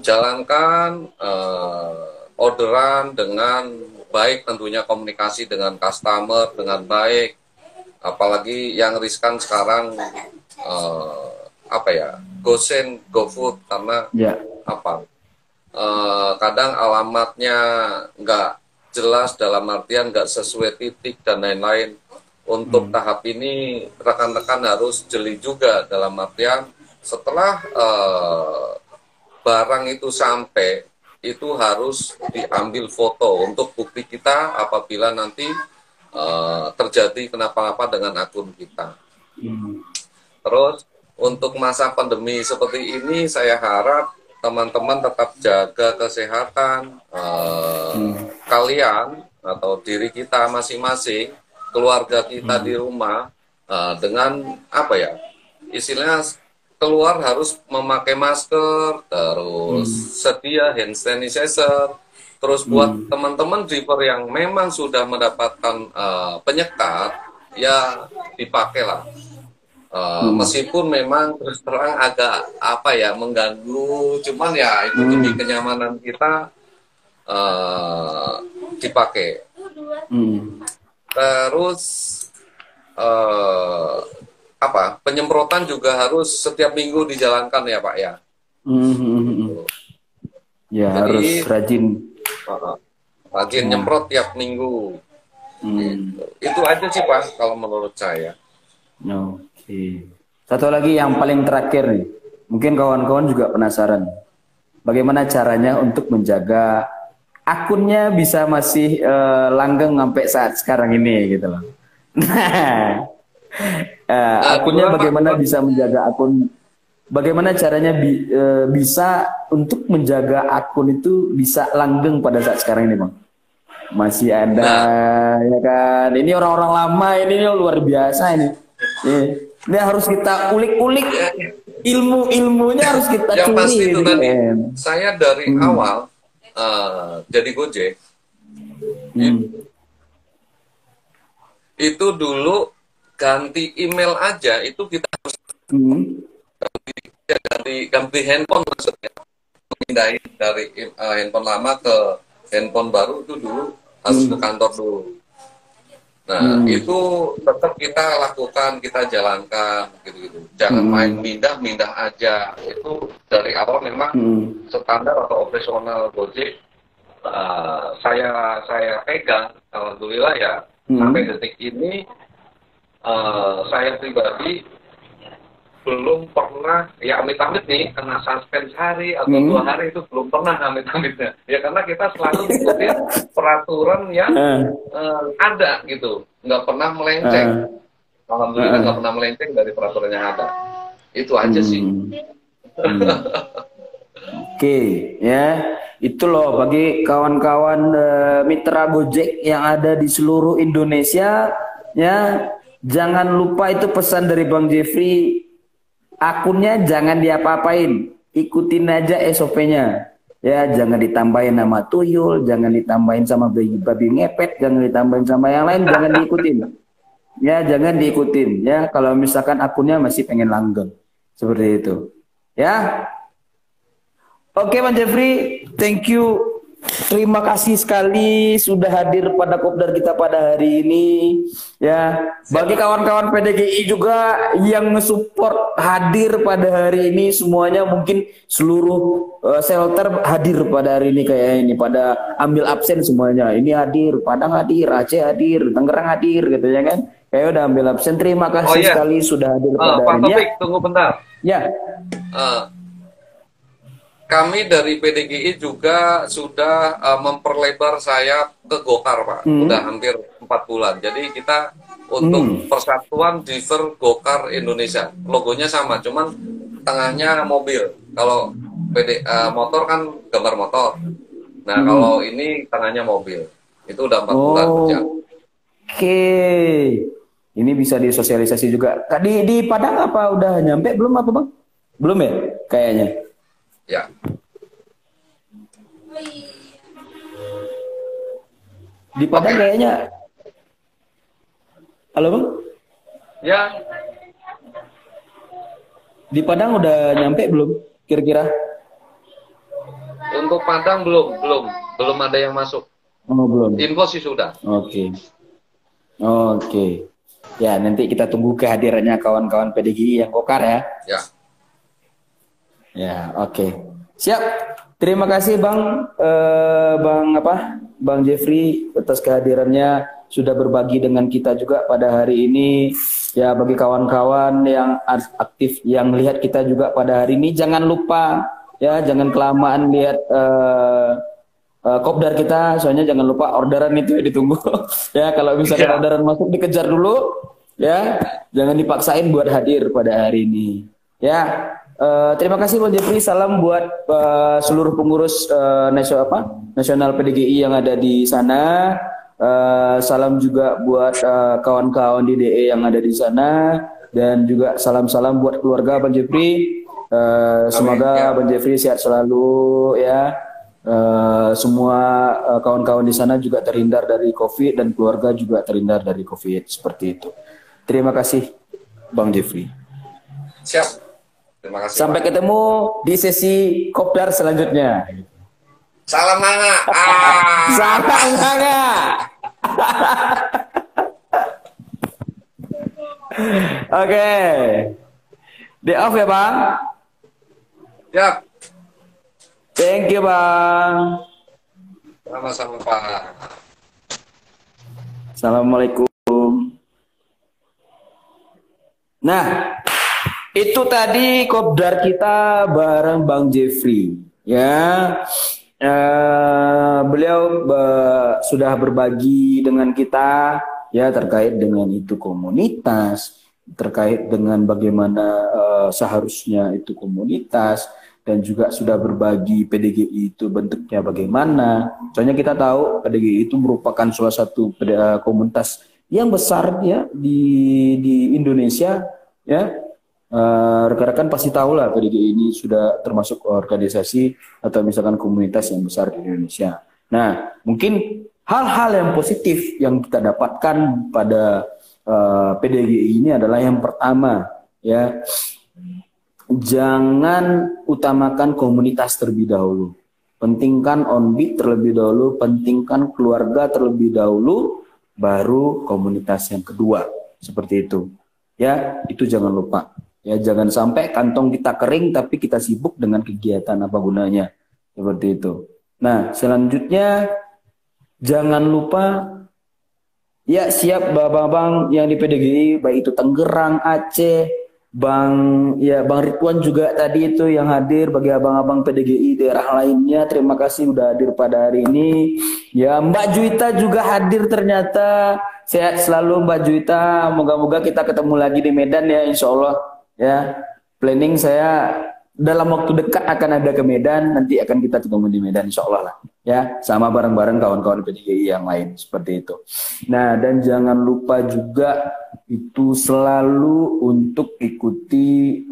jalankan orderan dengan baik, tentunya komunikasi dengan customer dengan baik, apalagi yang riskan sekarang GoSend, GoFood, karena kadang alamatnya nggak jelas, dalam artian nggak sesuai titik dan lain-lain. Untuk tahap ini rekan-rekan harus jeli juga, dalam artian setelah barang itu sampai, itu harus diambil foto untuk bukti kita apabila nanti terjadi kenapa-napa dengan akun kita. Terus untuk masa pandemi seperti ini, saya harap teman-teman tetap jaga kesehatan kalian atau diri kita masing-masing, keluarga kita di rumah, dengan istilahnya keluar harus memakai masker, terus sedia hand sanitizer, terus buat teman-teman driver yang memang sudah mendapatkan penyekat, ya dipakailah. Meskipun memang terus terang agak mengganggu, cuman ya itu demi kenyamanan kita dipakai. Terus penyemprotan juga harus setiap minggu dijalankan ya Pak ya. Ya. Jadi, harus rajin nyemprot tiap minggu. Gitu. Itu aja sih Pak kalau menurut saya. Oke. Satu lagi yang paling terakhir nih, mungkin kawan-kawan juga penasaran, bagaimana caranya untuk menjaga akunnya bisa masih langgeng sampai saat sekarang ini gitu loh. Akunnya bagaimana bisa menjaga akun, bagaimana caranya bisa untuk menjaga akun itu bisa langgeng pada saat sekarang ini bang? Masih ada ya kan, ini orang-orang lama ini luar biasa ini. Ini harus kita ulik-ulik, ilmunya harus kita curi. Yang pasti itu tadi, saya dari awal jadi Gojek, itu dulu ganti email aja itu kita harus ganti handphone, maksudnya pindahin dari handphone lama ke handphone baru itu dulu harus ke kantor dulu. Nah, itu tetap kita lakukan, kita jalankan, gitu-gitu. Jangan main mindah aja. Itu dari awal memang standar atau operasional Gojek saya pegang. Alhamdulillah ya, sampai detik ini saya pribadi belum pernah, ya amit-amit nih, kena suspend hari atau 2 hari itu belum pernah amit-amitnya. Ya karena kita selalu ikutin peraturan yang ada gitu. Nggak pernah melenceng. Alhamdulillah nggak pernah melenceng dari peraturan yang ada. Itu aja sih. Oke, ya. Itu loh bagi kawan-kawan mitra Gojek yang ada di seluruh Indonesia, ya. Jangan lupa itu pesan dari Bang Jeffrey. Akunnya jangan diapa-apain, ikutin aja SOP-nya. Ya, jangan ditambahin nama tuyul, jangan ditambahin sama babi ngepet, jangan ditambahin sama yang lain, jangan diikutin. Ya, jangan diikutin. Ya, kalau misalkan akunnya masih pengen langgeng, seperti itu. Ya, oke Bang Jeffrey, thank you. Terima kasih sekali sudah hadir pada kopdar kita pada hari ini. Ya, bagi kawan-kawan PDGI juga yang nge-support hadir pada hari ini, semuanya mungkin seluruh shelter hadir pada hari ini kayak ini, pada ambil absen semuanya. Ini hadir, Padang hadir, Aceh hadir, Tangerang hadir gitu ya kan. Kayak udah ambil absen. Terima kasih sekali sudah hadir pada hari ini. Pak Taufik, tunggu bentar. Ya. Kami dari PDGI juga sudah memperlebar sayap ke Gokar, Pak. Udah hampir 4 bulan. Jadi kita untuk Persatuan Diver Gokar Indonesia. Logonya sama, cuman tengahnya mobil. Kalau motor kan gambar motor. Nah, kalau ini tengahnya mobil. Itu udah 4 bulan berjalan. Oke. Ini bisa disosialisasi juga. Tadi di Padang apa udah nyampe belum apa, Bang? Belum ya? Kayaknya. Ya. Di Padang kayaknya. Halo Bang? Ya. Di Padang udah nyampe belum? Kira-kira? Untuk Padang belum ada yang masuk. Oh belum. Info sih sudah. Oke. Ya nanti kita tunggu kehadirannya kawan-kawan PDGI yang Gokar ya. Ya. Ya, oke. Siap. Terima kasih Bang Bang Jeffrey atas kehadirannya, sudah berbagi dengan kita juga pada hari ini. Ya, bagi kawan-kawan yang aktif yang lihat kita juga pada hari ini, jangan lupa ya, jangan kelamaan lihat kopdar kita, soalnya jangan lupa orderan itu ya ditunggu. Ya, kalau misalnya orderan masuk dikejar dulu ya, jangan dipaksain buat hadir pada hari ini. Ya. Terima kasih Bang Jeffrey, salam buat seluruh pengurus nasional PDGI yang ada di sana. Salam juga buat kawan-kawan di DE yang ada di sana, dan juga salam-salam buat keluarga Bang Jeffrey. Semoga Bang Jeffrey sehat selalu ya. Semua kawan-kawan di sana juga terhindar dari COVID dan keluarga juga terhindar dari COVID, seperti itu. Terima kasih Bang Jeffrey. Siap. Terima kasih. Sampai ketemu di sesi kopdar selanjutnya. Salam Nanga. Salam Nanga. Oke. Di off ya Bang. Siap. Thank you Bang. Sama-sama Pak. Assalamualaikum. Nah, itu tadi kopdar kita bareng Bang Jeffrey, ya. Beliau sudah berbagi dengan kita, ya, terkait dengan itu komunitas, terkait dengan bagaimana seharusnya itu komunitas, dan juga sudah berbagi PDGI itu bentuknya bagaimana. Soalnya kita tahu PDGI itu merupakan salah satu komunitas yang besar ya di Indonesia, ya. Rekan-rekan pasti tahu lah PDGI ini sudah termasuk organisasi atau misalkan komunitas yang besar di Indonesia. Nah, mungkin hal-hal yang positif yang kita dapatkan pada PDGI ini adalah yang pertama, ya, jangan utamakan komunitas terlebih dahulu. Pentingkan onbit terlebih dahulu, pentingkan keluarga terlebih dahulu, baru komunitas yang kedua. Seperti itu. Ya, itu jangan lupa. Ya, jangan sampai kantong kita kering tapi kita sibuk dengan kegiatan apa gunanya. Seperti itu. Nah, selanjutnya jangan lupa ya siap Bang yang di PDGI, baik itu Tangerang, Aceh, Bang Ridwan juga tadi itu yang hadir, bagi abang-abang PDGI daerah lainnya. Terima kasih udah hadir pada hari ini. Ya, Mbak Juwita juga hadir ternyata. Sehat selalu Mbak Juwita. Moga-moga kita ketemu lagi di Medan ya, insya Allah. Ya, planning saya dalam waktu dekat akan ada ke Medan, nanti akan kita ketemu di Medan insya Allah lah, ya, sama bareng-bareng kawan-kawan PDGI yang lain seperti itu. Nah, dan jangan lupa juga itu selalu untuk ikuti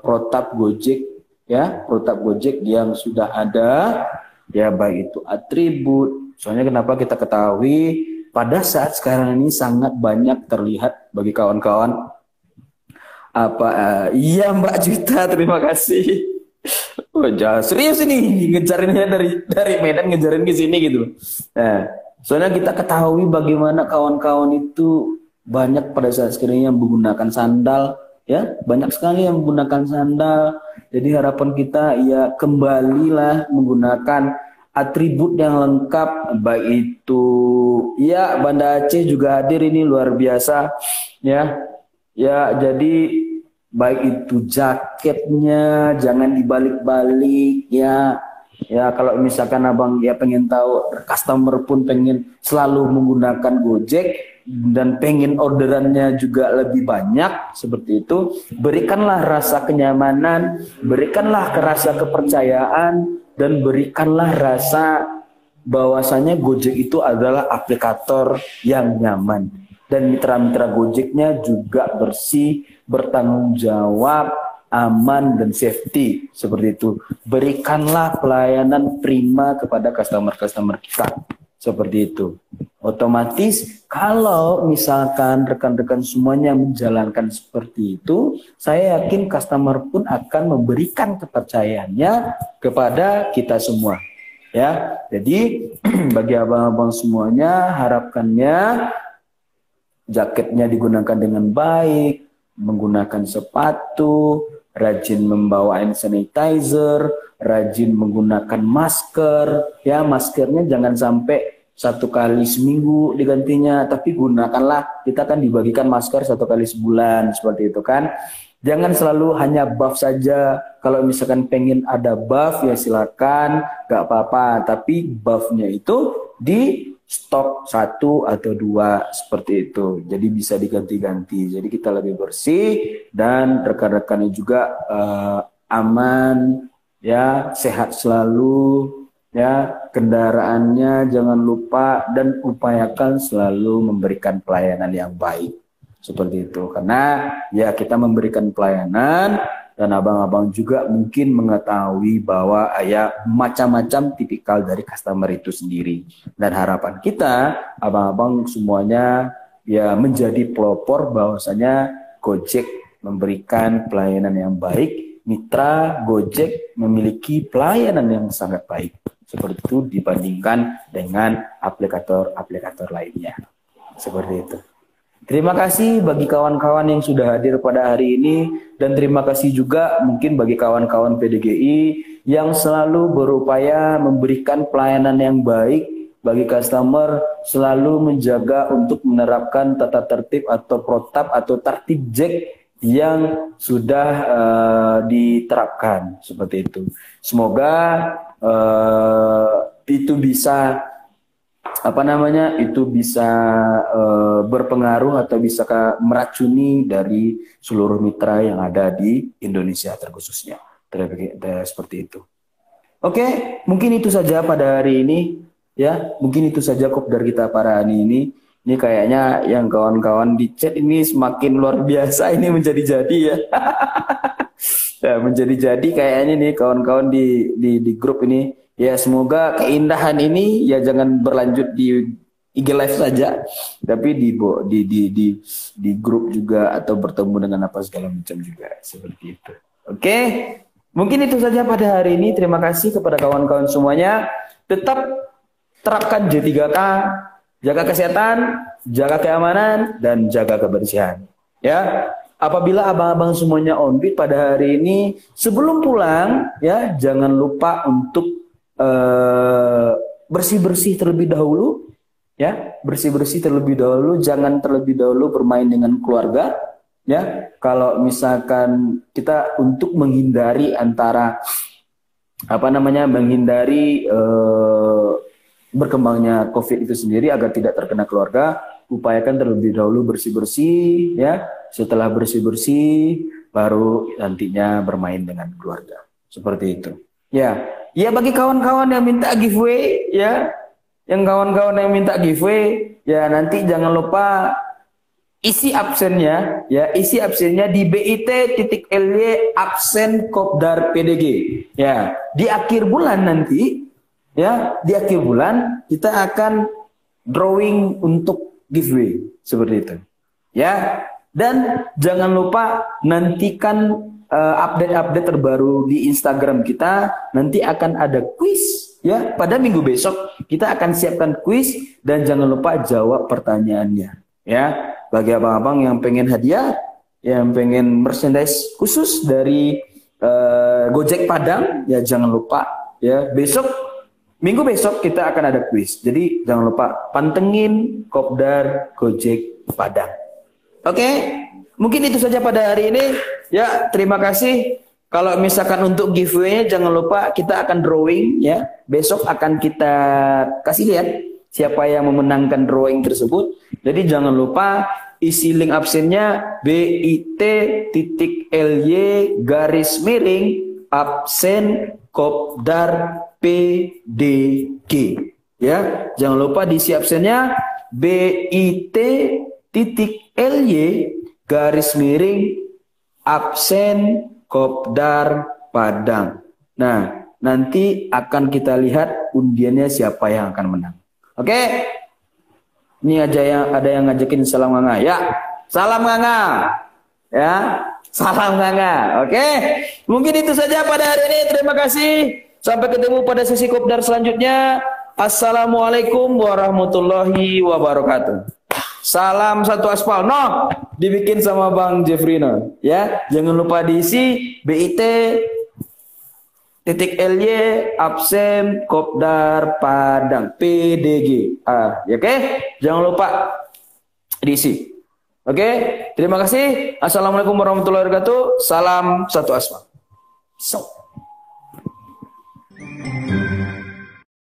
protap Gojek, ya, protap Gojek yang sudah ada, ya, baik itu atribut. Soalnya kenapa kita ketahui pada saat sekarang ini sangat banyak terlihat bagi kawan-kawan iya Mbak Juta, terima kasih. Oh, serius ini ngejarinnya dari Medan ngejarin ke sini gitu. Nah, soalnya kita ketahui bagaimana kawan-kawan itu banyak pada saat sekarang yang menggunakan sandal, ya, banyak sekali yang menggunakan sandal. Jadi harapan kita ya kembalilah menggunakan atribut yang lengkap, baik itu ya Banda Aceh juga hadir ini luar biasa, ya. Ya, jadi baik itu jaketnya jangan dibalik-balik ya. Ya, kalau misalkan abang ya pengen tahu, customer pun pengen selalu menggunakan Gojek dan pengen orderannya juga lebih banyak seperti itu, berikanlah rasa kenyamanan, berikanlah rasa kepercayaan, dan berikanlah rasa bahwasanya Gojek itu adalah aplikator yang nyaman. Dan mitra-mitra Gojeknya juga bersih, bertanggung jawab, aman, dan safety. Seperti itu. Berikanlah pelayanan prima kepada customer-customer kita. Seperti itu. Otomatis kalau misalkan rekan-rekan semuanya menjalankan seperti itu, saya yakin customer pun akan memberikan kepercayaannya kepada kita semua. Ya, jadi bagi abang-abang semuanya, harapkannya jaketnya digunakan dengan baik, menggunakan sepatu, rajin membawa hand sanitizer, rajin menggunakan masker. Ya, maskernya jangan sampai 1 kali seminggu digantinya, tapi gunakanlah, kita kan dibagikan masker 1 kali sebulan, seperti itu kan. Jangan selalu hanya buff saja. Kalau misalkan pengen ada buff ya silakan, gak apa-apa. Tapi buffnya itu di stok 1 atau 2 seperti itu. Jadi bisa diganti-ganti. Jadi kita lebih bersih dan rekan-rekannya juga aman, ya, sehat selalu, ya, kendaraannya jangan lupa dan upayakan selalu memberikan pelayanan yang baik. Seperti itu. Karena ya kita memberikan pelayanan dan abang-abang juga mungkin mengetahui bahwa ya macam-macam tipikal dari customer itu sendiri. Dan harapan kita abang-abang semuanya ya menjadi pelopor bahwasanya Gojek memberikan pelayanan yang baik, mitra Gojek memiliki pelayanan yang sangat baik. Seperti itu dibandingkan dengan aplikator-aplikator lainnya. Seperti itu. Terima kasih bagi kawan-kawan yang sudah hadir pada hari ini, dan terima kasih juga mungkin bagi kawan-kawan PDGI yang selalu berupaya memberikan pelayanan yang baik bagi customer, selalu menjaga untuk menerapkan tata tertib atau protap atau tertib Jack yang sudah diterapkan seperti itu. Semoga itu bisa berpengaruh atau bisa meracuni dari seluruh mitra yang ada di Indonesia terkhususnya. Seperti itu. Oke, mungkin itu saja pada hari ini. Ya, mungkin itu saja kopdar kita para hari ini. Ini kayaknya yang kawan-kawan di chat ini semakin luar biasa ini menjadi-jadi ya. Ya, menjadi-jadi kayaknya nih kawan-kawan di grup ini. Ya, semoga keindahan ini ya jangan berlanjut di IG Live saja, tapi di grup juga atau bertemu dengan apa segala macam juga seperti itu. Oke, mungkin itu saja pada hari ini. Terima kasih kepada kawan-kawan semuanya. Tetap terapkan J3K jaga kesehatan, jaga keamanan, dan jaga kebersihan. Ya, apabila abang-abang semuanya on beat pada hari ini, sebelum pulang, ya jangan lupa untuk bersih-bersih terlebih dahulu, ya bersih-bersih terlebih dahulu, jangan terlebih dahulu bermain dengan keluarga, ya. Kalau misalkan kita untuk menghindari antara menghindari berkembangnya COVID itu sendiri agar tidak terkena keluarga, upayakan terlebih dahulu bersih-bersih, ya. Setelah bersih-bersih, baru nantinya bermain dengan keluarga. Seperti itu. Ya, ya bagi kawan-kawan yang minta giveaway, ya, yang kawan-kawan yang minta giveaway, ya nanti jangan lupa isi absennya, ya isi absennya di bit.ly absen kopdar PDG. Ya, di akhir bulan nanti, ya di akhir bulan kita akan drawing untuk giveaway seperti itu. Ya, dan jangan lupa nantikan update-update terbaru di Instagram kita. Nanti akan ada quiz, ya pada minggu besok kita akan siapkan quiz dan jangan lupa jawab pertanyaannya, ya. Bagi abang-abang yang pengen hadiah, yang pengen merchandise khusus dari Gojek Padang, ya jangan lupa, ya minggu besok kita akan ada quiz. Jadi jangan lupa pantengin Kopdar Gojek Padang. Oke, mungkin itu saja pada hari ini. Ya, terima kasih. Kalau misalkan untuk giveaway-nya jangan lupa kita akan drawing, ya. Besok akan kita kasih lihat siapa yang memenangkan drawing tersebut. Jadi jangan lupa isi link absennya bit.ly/absen Kopdar PDG. Ya, jangan lupa diisi absennya bit.ly/absen Kopdar Padang. Nah, nanti akan kita lihat undiannya siapa yang akan menang. Oke? Ini ada yang ngajakin salam nganga. Ya, salam nganga. Ya, salam nganga. Oke? Mungkin itu saja pada hari ini. Terima kasih. Sampai ketemu pada sesi Kopdar selanjutnya. Assalamualaikum warahmatullahi wabarakatuh. Salam satu aspal. No, dibikin sama Bang Jeffrino. Ya, jangan lupa diisi bit.ly absen Kopdar Padang PDG. Ya, oke? Jangan lupa diisi. Oke? Terima kasih. Assalamualaikum warahmatullahi wabarakatuh. Salam satu aspal. So.